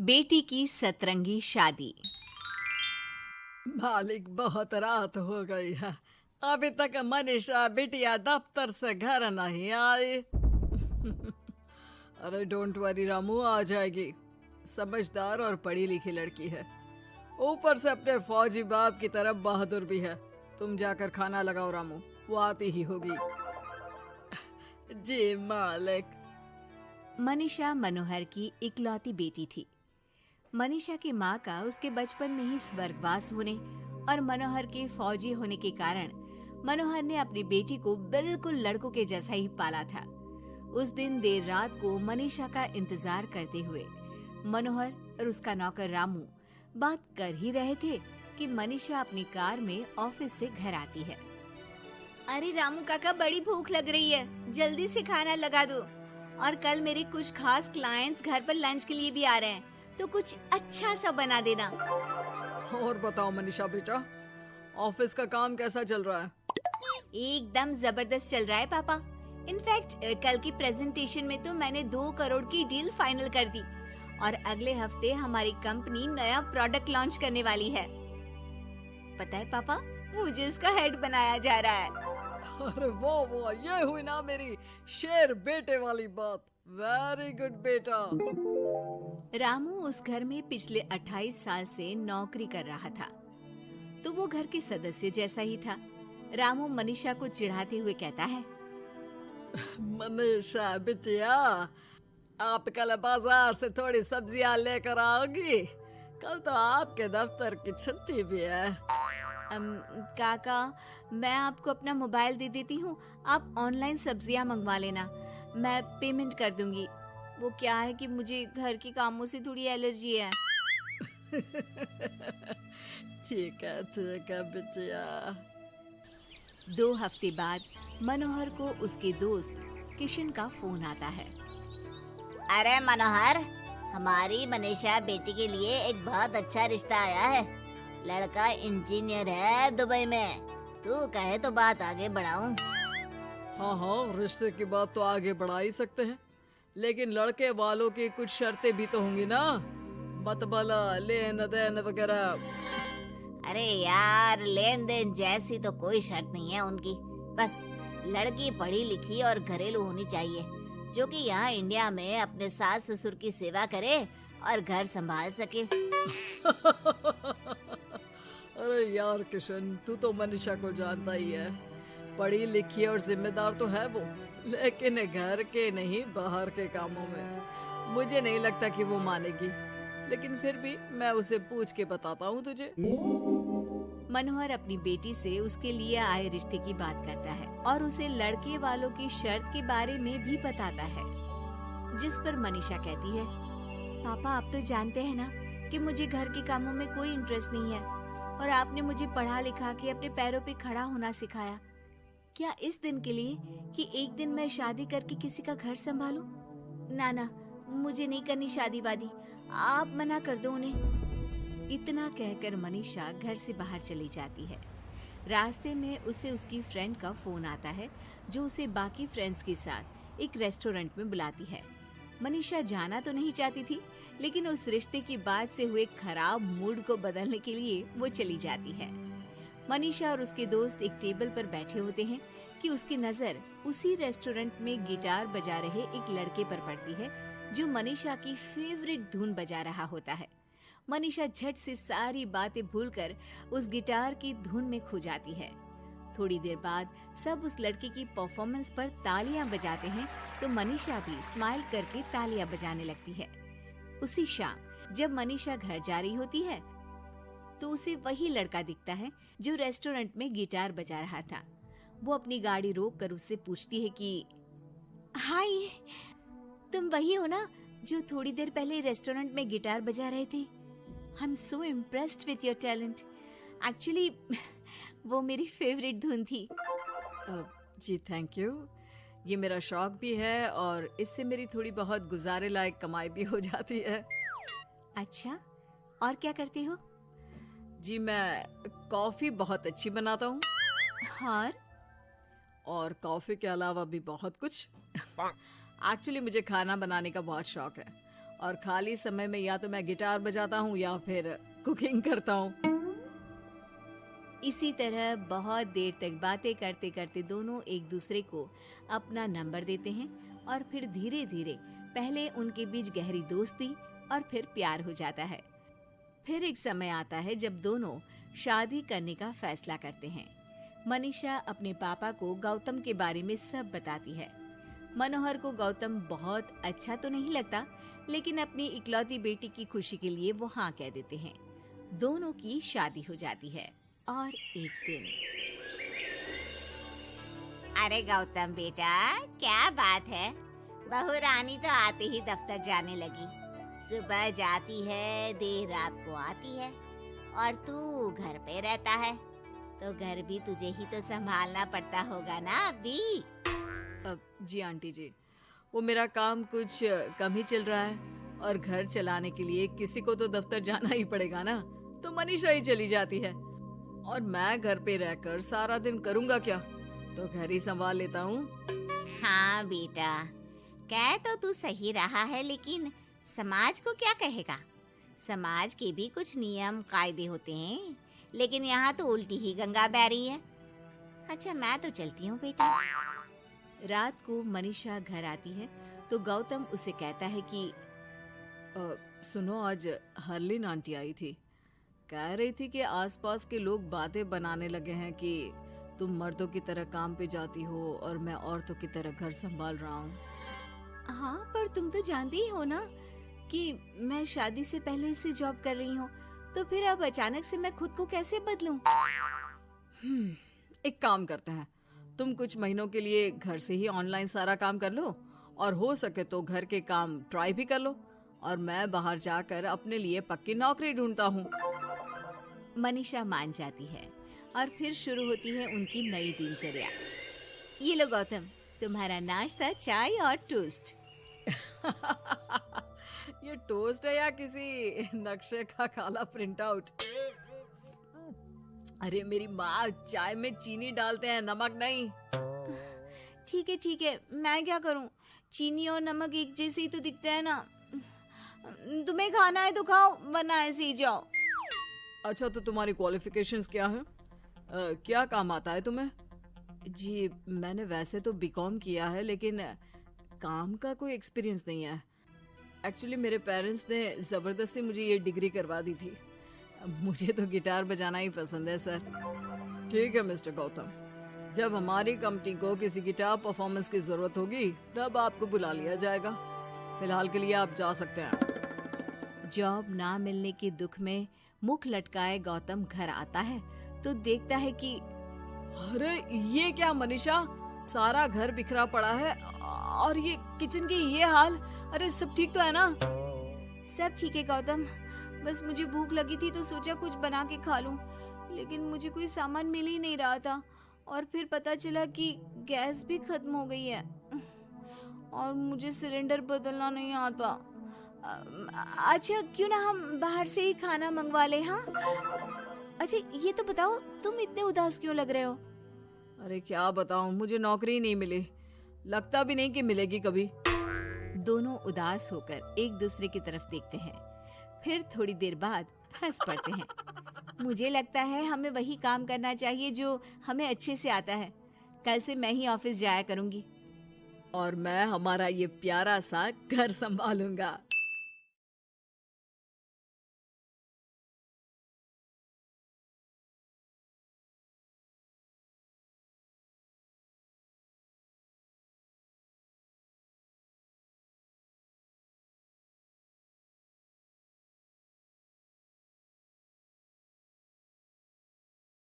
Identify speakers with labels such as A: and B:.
A: बेटी की सतरंगी शादी।
B: मालिक, बहुत रात हो गई है। अभी तक मनीषा बिटिया दफ्तर से घर नहीं आई। अरे डोंट वरी रामू, आ जाएगी। समझदार और पढ़ी लिखी लड़की है, ऊपर से अपने फौजी बाप की तरफ बहादुर भी है। तुम जाकर खाना लगाओ रामू, वो आती ही होगी। जी मालिक।
A: मनीषा मनोहर की इकलौती बेटी थी। मनीषा की माँ का उसके बचपन में ही स्वर्गवास होने और मनोहर के फौजी होने के कारण मनोहर ने अपनी बेटी को बिल्कुल लड़कों के जैसा ही पाला था। उस दिन देर रात को मनीषा का इंतजार करते हुए मनोहर और उसका नौकर रामू बात कर ही रहे थे कि मनीषा अपनी कार में ऑफिस से घर आती है। अरे रामू काका, बड़ी भूख लग रही है, जल्दी से खाना लगा दो। और कल मेरे कुछ खास क्लाइंट्स घर पर लंच के लिए भी आ रहे हैं, तो कुछ अच्छा सा बना देना।
B: और बताओ मनीषा बेटा, ऑफिस का काम कैसा चल रहा है?
A: एकदम जबरदस्त चल रहा है पापा। इनफैक्ट कल की प्रेजेंटेशन में तो मैंने 2 करोड़ की डील फाइनल कर दी और अगले हफ्ते हमारी कंपनी नया प्रोडक्ट लॉन्च करने वाली है। पता है पापा, मुझे इसका हेड बनाया जा रहा है।
B: अरे वो ये हुई ना मेरी शेर बेटे वाली बात। वेरी गुड बेटा।
A: रामू उस घर में पिछले 28 साल से नौकरी कर रहा था, तो वो घर के सदस्य जैसा ही था। रामू मनीषा को चिढ़ाते हुए कहता है,
B: मनीषा बिटिया, आप कल बाजार से थोड़ी सब्जियां लेकर आओगी? कल तो आपके दफ्तर की छुट्टी भी है।
A: काका, मैं आपको अपना मोबाइल दे देती हूँ, आप ऑनलाइन सब्जियाँ मंगवा लेना, मैं पेमेंट कर दूंगी। वो क्या है कि मुझे घर के कामों से थोड़ी एलर्जी है।
B: ठीक है बिटिया।
A: 2 हफ्ते बाद मनोहर को उसके दोस्त किशन का फोन आता है।
C: अरे मनोहर, हमारी मनीषा बेटी के लिए एक बहुत अच्छा रिश्ता आया है। लड़का इंजीनियर है दुबई में। तू कहे तो बात आगे बढ़ाऊं?
B: हाँ, रिश्ते की बात तो आगे बढ़ा ही सकते हैं, लेकिन लड़के वालों की कुछ शर्तें भी तो होंगी ना, मतबला लेन देन वगैरह।
C: अरे यार, लेन देन जैसी तो कोई शर्त नहीं है उनकी। बस लड़की पढ़ी लिखी और घरेलू होनी चाहिए, जो कि यहाँ इंडिया में अपने सास ससुर की सेवा करे और घर संभाल सके।
B: अरे यार किशन, तू तो मनीषा को जानता ही है, पढ़ी लिखी और जिम्मेदार तो है वो, लेकिन घर के नहीं बाहर के कामों में मुझे नहीं लगता कि वो मानेगी। लेकिन फिर भी मैं उसे पूछ के बताता हूँ तुझे।
A: मनोहर अपनी बेटी से उसके लिए आए रिश्ते की बात करता है और उसे लड़के वालों की शर्त के बारे में भी बताता है, जिस पर मनीषा कहती है, पापा आप तो जानते हैं ना कि मुझे घर के कामों में कोई इंटरेस्ट नहीं है और आपने मुझे पढ़ा लिखा के अपने पैरों पे खड़ा होना सिखाया। क्या इस दिन के लिए कि एक दिन मैं शादी करके किसी का घर संभालूं? ना, मुझे नहीं करनी शादी वादी, आप मना कर दो उन्हें। इतना कहकर मनीषा घर से बाहर चली जाती है। रास्ते में उसे उसकी फ्रेंड का फोन आता है, जो उसे बाकी फ्रेंड्स के साथ एक रेस्टोरेंट में बुलाती है। मनीषा जाना तो नहीं चाहती थी, लेकिन उस रिश्ते की बात से हुए खराब मूड को बदलने के लिए वो चली जाती है। मनीषा और उसके दोस्त एक टेबल पर बैठे होते हैं कि उसकी नजर उसी रेस्टोरेंट में गिटार बजा रहे एक लड़के पर पड़ती है, जो मनीषा की फेवरेट धुन बजा रहा होता है। मनीषा झट से सारी बातें भूलकर उस गिटार की धुन में खो जाती है। थोड़ी देर बाद सब उस लड़के की परफॉर्मेंस पर तालियां बजाते हैं, तो मनीषा भी स्माइल करके तालियां बजाने लगती है। उसी शाम जब मनीषा घर जा रही होती है, तो उसे वही लड़का दिखता है जो रेस्टोरेंट में गिटार बजा रहा था। वो अपनी गाड़ी रोककर उससे पूछती है कि हाय, तुम वही हो ना जो थोड़ी देर पहले रेस्टोरेंट में गिटार बजा रहे थे? I am so impressed with your talent. Actually वो मेरी फेवरेट धुन थी।
B: जी थैंक यू, ये मेरा शौक भी है और इससे मेरी थोड़ी बहुत गुजारे लायक कमाई भी हो जाती है।
A: अच्छा, और क्या करते हो?
B: जी मैं कॉफी बहुत अच्छी बनाता हूँ, और कॉफी के अलावा भी बहुत कुछ। एक्चुअली मुझे खाना बनाने का बहुत शौक है और खाली समय में या तो मैं गिटार बजाता हूँ या फिर कुकिंग करता हूँ।
A: इसी तरह बहुत देर तक बातें करते करते दोनों एक दूसरे को अपना नंबर देते हैं और फिर धीरे धीरे पहले उनके बीच गहरी दोस्ती और फिर प्यार हो जाता है। फिर एक समय आता है जब दोनों शादी करने का फैसला करते हैं। मनीषा अपने पापा को गौतम के बारे में सब बताती है। मनोहर को गौतम बहुत अच्छा तो नहीं लगता, लेकिन अपनी इकलौती बेटी की खुशी के लिए वो हाँ कह देते हैं। दोनों की शादी हो जाती है। और एक दिन,
C: अरे गौतम बेटा, क्या बात है, बहू रानी तो आते ही दफ्तर जाने लगी। सुबह जाती है, देर रात को आती है, और तू घर पे रहता है, तो घर भी तुझे ही तो संभालना पड़ता होगा ना अभी।
B: जी आंटी जी, वो मेरा काम कुछ कम ही चल रहा है और घर चलाने के लिए किसी को तो दफ्तर जाना ही पड़ेगा ना, तो मनीषा ही चली जाती है और मैं घर पे रहकर सारा दिन करूँगा क्या, तो घर ही संभाल लेता हूँ।
C: हाँ बेटा, कह तो तू सही रहा है, लेकिन समाज को क्या कहेगा? समाज के भी कुछ नियम कायदे होते हैं, लेकिन यहाँ तो उल्टी ही गंगा बह रही है। अच्छा, मैं तो चलती हूँ बेटा।
A: रात को मनीषा घर आती है तो गौतम उसे कहता है कि
B: सुनो, आज हरलिन आंटी आई थी, कह रही थी कि आसपास के लोग बातें बनाने लगे हैं कि तुम मर्दों की तरह काम पे जाती हो और मैं औरतों की तरह घर संभाल रहा हूँ।
A: हाँ, पर तुम तो जानती ही हो ना कि मैं शादी से पहले से जॉब कर रही हूँ, तो फिर अब अचानक से मैं खुद को कैसे बदलूं?
B: एक काम करते हैं, तुम कुछ महीनों के लिए घर से ही ऑनलाइन सारा काम कर लो और हो सके तो घर के काम ट्राई भी कर लो, और मैं बाहर जाकर अपने लिए पक्की नौकरी ढूंढता हूँ।
A: मनीषा मान जाती है और फिर शुरू होती है उनकी नई दिनचर्या। ये लो गौतम, तुम्हारा नाश्ता, चाय और टोस्ट।
B: ये टोस्ट है या किसी नक्शे का काला प्रिंट आउट? अरे मेरी माँ, चाय में चीनी डालते हैं, नमक नहीं।
A: ठीक है, मैं क्या करूं? चीनी और नमक एक जैसे ही तो दिखते हैं ना। तुम्हें खाना है तो खाओ, वरना ऐसे ही जाओ।
B: अच्छा, तो तुम्हारी क्वालिफिकेशंस क्या है? क्या काम आता है तुम्हें? जी, मैंने वैसे तो बीकॉम किया है, लेकिन काम का कोई एक्सपीरियंस नहीं है। एक्चुअली मेरे पेरेंट्स ने ज़बरदस्ती मुझे ये डिग्री करवा दी थी। मुझे तो गिटार बजाना ही पसंद है सर। ठीक है मिस्टर गौतम, जब हमारी कंपनी को किसी गिटार परफॉर्मेंस की ज़रूरत होगी तब आपको बुला लिया जाएगा। फिलहाल के लिए आप जा सकते हैं।
A: जॉब ना मिलने के दुख में मुख लटकाए गौतम घर आता है तो देखता है कि
B: अरे ये क्या मनीषा, सारा घर बिखरा पड़ा है और ये किचन की ये हाल। अरे सब ठीक तो है ना?
A: सब ठीक है गौतम, बस मुझे भूख लगी थी तो सोचा कुछ बना के खा लूं, लेकिन मुझे कोई सामान मिल ही नहीं रहा था और फिर पता चला कि गैस भी खत्म हो गई है और मुझे सिलेंडर बदलना नहीं आता। अच्छा, क्यों ना हम बाहर से ही खाना मंगवा ले? हाँ, अच्छा ये तो बताओ, तुम इतने उदास क्यों लग रहे हो?
B: अरे क्या बताऊं, मुझे नौकरी नहीं मिली, लगता भी नहीं कि मिलेगी कभी।
A: दोनों उदास होकर एक दूसरे की तरफ देखते हैं, फिर थोड़ी देर बाद हंस पड़ते हैं। मुझे लगता है हमें वही काम करना चाहिए जो हमें अच्छे से आता है। कल से मैं ही ऑफिस जाया करूंगी
B: और मैं हमारा ये प्यारा सा घर संभालूंगा।